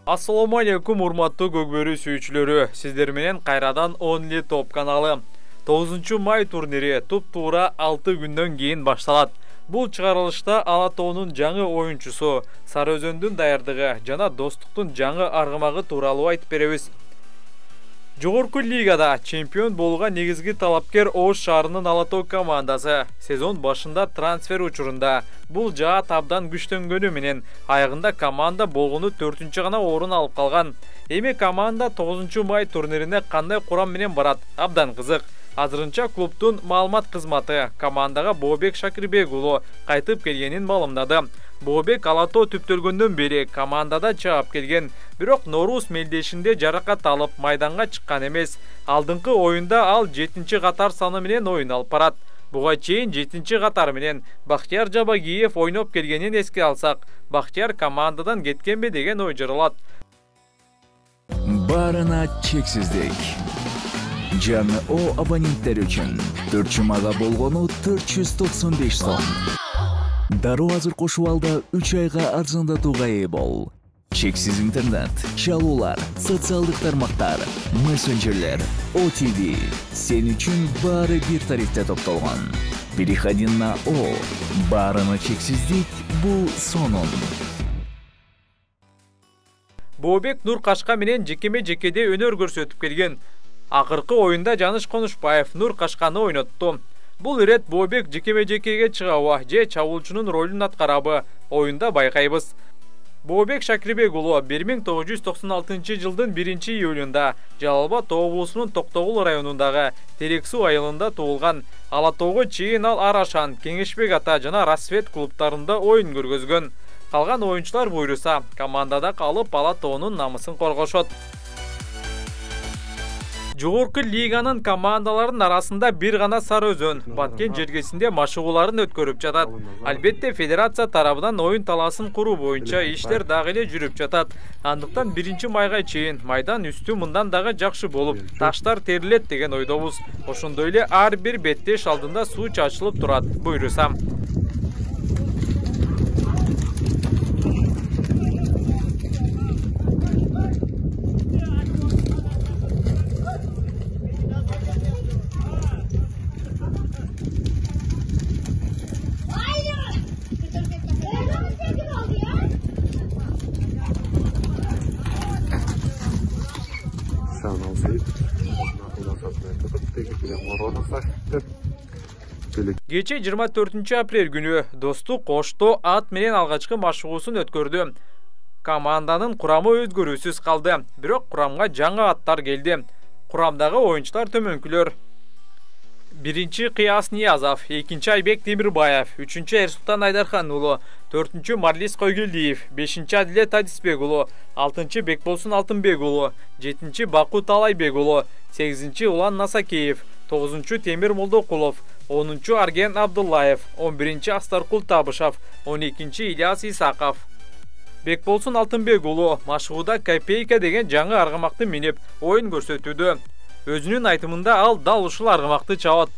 Assalamu alaikum урматтуу көкбөрү сүйүүчүлөрү. Сиздер менен кайрадан Only Top каналы. 9 май турнири туп-туура 6 күндөн кийин башталат. Бул чыгарылышта Ала тоонун жаңы оюнчусу, Сарыөзөндүн даярдыгы жана Достуктун жаңы аргымагы тууралуу айтып беребиз. Жогорку лигада чемпион болууга негизги талапкер Ош шаарынын Ала тоо командасы сезон башында трансфер учурунда бул жаат абдан күчтөнгөнү менен аягында команда болгону 4-чү гана орун алып калган. Эми команда 9 май турнирине кандай курам менен барат? Абдан кызык. Азырынча клубтун маалымат кызматы командага Бообек Шакирбек уулу кайтып келгенин маалымдады. Бообек Ала тоо түптөлгөндөн бери командада чаап келген, бирок Норуз мелдешинде жаракат алып майданга чыккан эмес. Алдыңкы оюнда ал 7-чи катар саны менен оюн алып барат. Буга чейин 7-чи катар менен Бахтияр Жабагиев ойноп келгенин эске алсак, Бахтияр командадан кеткенби деген ой жаралат. Барына чексиздик. Жаңы О абоненттер үчүн 4 жумага болгону 495 сом. Дароо азыр кошуп алда 3 айга арзандатууга ээ бол. Чексиз интернет, чалуулар, социалдык тармактар, мессенджерлер, OTV. Сен үчүн баары бир тарифте топтолгон. Переходи на О. Барына чексиздик бул сонун. Бообек Нуркашка менен жекеме-жекеде өнөр көрсөтүп келген. Акыркы оюнда Жаныш Конушбаев Нуркашканы ойнотту. Бул ирет Бообек жекеме-жекеге чыгабы же чабуулчунун ролун аткарабы оюнда байкайбыз. Бообек Шакирбек уулу 1996 жылдын 1-июлунда Жалал Абад облусунун Токтогул районундагы Терек суу айылында туулган. Ала тоого чейин ал Арашан, Кеңешбек ата жана Рассвет клубтарында оюн көргөзгөн. Калган оюнчулар буйруса, командада калып Ала тоонун намысын коргошот. Жогорку лиганын командаларынын арасында бир гана Сарыөзөн Баткен жергесинде машыгууларын өткөрүп жатат. Албетте федерация тарабынан оюн таласын куруу боюнча иштер дагы эле жүрүп жатат. Андыктан 1 майга чейин майдан үстү мындан дагы жакшы болуп, таштар терилет деген ойдобуз. Ошондой эле ар бир беттеш алдында суу чачылып турат, буйруса. Кече 24 апрель күнү Достук Ошто ат менен алгачкы машыгуусун өткөрдү. Команданын курамы өзгөрүүсүз калды, бирок курамга жаңы аттар келди. Курамдагы оюнчулар төмөнкүлөр. 1-чи Кыяс Ниязов, 2-чи Айбек Темирбаев, 3-чи Эрсултан Айдархан уулу, 4-чү Марлис Койгелдиев, 5-чи Адилет Адисбек уулу, 6-чы Бекболсун Алтынбек уулу, 7-чи Баку Талайбек уулу, 8-чи Улан Насакеев, 9-чу Темир Молдокулов, 10-чу Арген Абдуллаев, 11-чи Астаркул Табышев, 12-чи Ильяс Исаков. Бекболсун Алтынбек уулу машыгууда Копейка деген жаңы аргамакты минип оюн көрсөтүүдө. Өзүнүн айтымында ал дал ушул аргамакты чабат.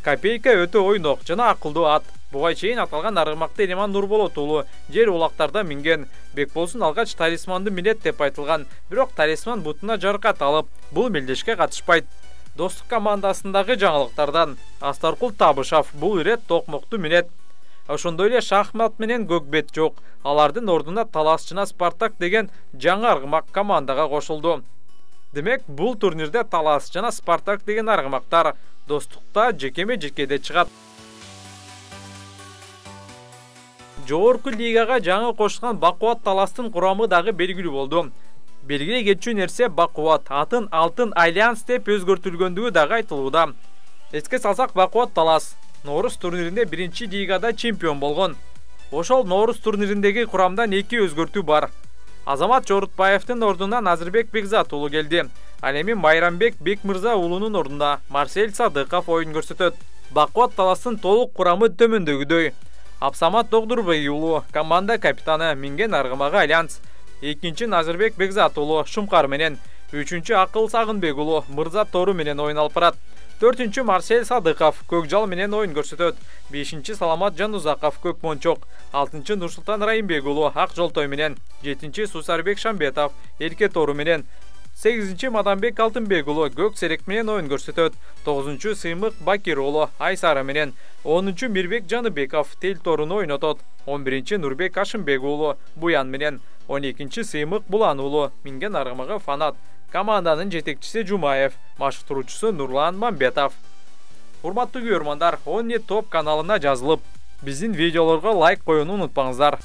Копейка өтө ойнок жана акылдуу ат. Буга чейин аталган аргамакты Элеман Нурболот уулу жер улактарда минген. Бекболсун алгач талисманды минет деп айтылган, бирок талисман бутуна жаракат алып, бул мелдешке катышпайт. Достук командасындагы жаңылыктардан Астаркул Табышев бул ирет токмокту минет. Ошондой эле шахмат менен көкбет жок. Алардын ордуна Таласчына Спартак деген жаңы аргымак командага кошулду. Демек, бул турнирде Талас жана Спартак деген аргымактар Достукта жекеме-жекеде чыгат. Жогорку лигага жаңы кошулган Бакубат Таластын курамы дагы белгилүү болду. Белгилей кетчү нерсе Бакубат атын Алтын Альянс деп өзгөртүлгөндүгү дагы айтылууда. Эске салсак, Бакубат Талас Норуз турниринде 1-чи лигада чемпион болгон. Ошол Норуз турнириндеги курамдан 2 өзгөртүү бар. Азамат Жорутбаевдин ордуна Назырбек Бекзат уулу келди. Ал эми Майрамбек Бекмырза уулунун ордуна Марсель Садыков оюн көрсөтөт. Бакубат Таластын толук курамы төмөндөгүдөй. Абсамат Догдурбай уулу команда капитаны, минген аргымагы Альянс. 2-чи Назырбек Бекзат уулу Шумкар менен, 3-чү Акыл Сагынбек уулу Мырза Тору менен оюн алып барат. 4-чү Марсель Садыков Көкжал менен оюн көрсөтөт. 5-чи Саламат Жанузаков Көкмончок. 6-чы Нурсултан Райымбек уулу ак жолтой менен, 7-чы Сусарбек Шамбетов эрке тору менен, 8-чы Маданбек Алтынбек уулу көк серек менен оюн көрсөтөт. 9-чы Сыймык Бакир уулу Айсара менен, 10-чы Мирбек Жаныбеков тел торуну ойнотот. 11-чы Нурбек Ашымбек уулу Буян менен, 12-чы Сыймык Булан уулу минген аргымагы Фанат. Команданын жетекчиси Жумаев, машыктыруучусу Нурлан Мамбетов. Урматтуу көрөрмандар, 17 топ каналына жазылып, биздин видеолорго лайк коюуну унутпаңыздар.